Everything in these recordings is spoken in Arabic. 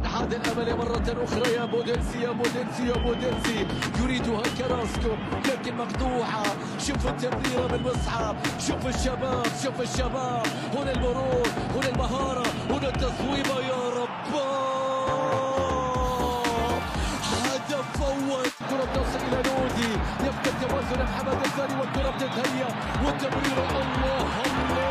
عاد الأمل مرة أخرى. يا بودنسي يا بودنسي يا بودنسي، يريدها كراسكو لكن مقطوعة. شوف التمريرة بالمصعب، شوف الشباب شوف الشباب. هنا المرور، هنا المهارة، هنا التصويبة. يا رب هدف فوت. كرة تصل إلى نودي، يفقد توازن محمد الثاني والكرة بتتهيأ والتمريرة. الله الله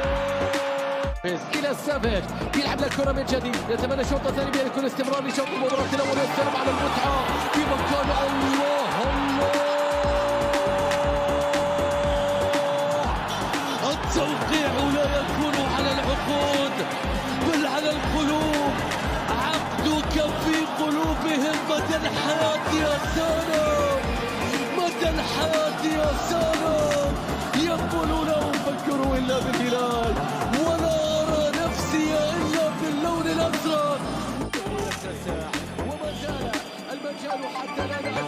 إلى السافيج، يلعب الكرة من جديد، يتمنى شوط ثاني بيكون استمرار لشوط المباراة الأول. والسلام على المتعة في مكان. الله الله التوقيع لا يكون على العقود بل على القلوب. عقدك في قلوبهم مدى الحياة يا سلام، مدى الحياة يا سلام. يقولون أفكر إلا بالهلال ولا أرى نفسي إلا باللون الأزرق. وما زال المجال حتى الآن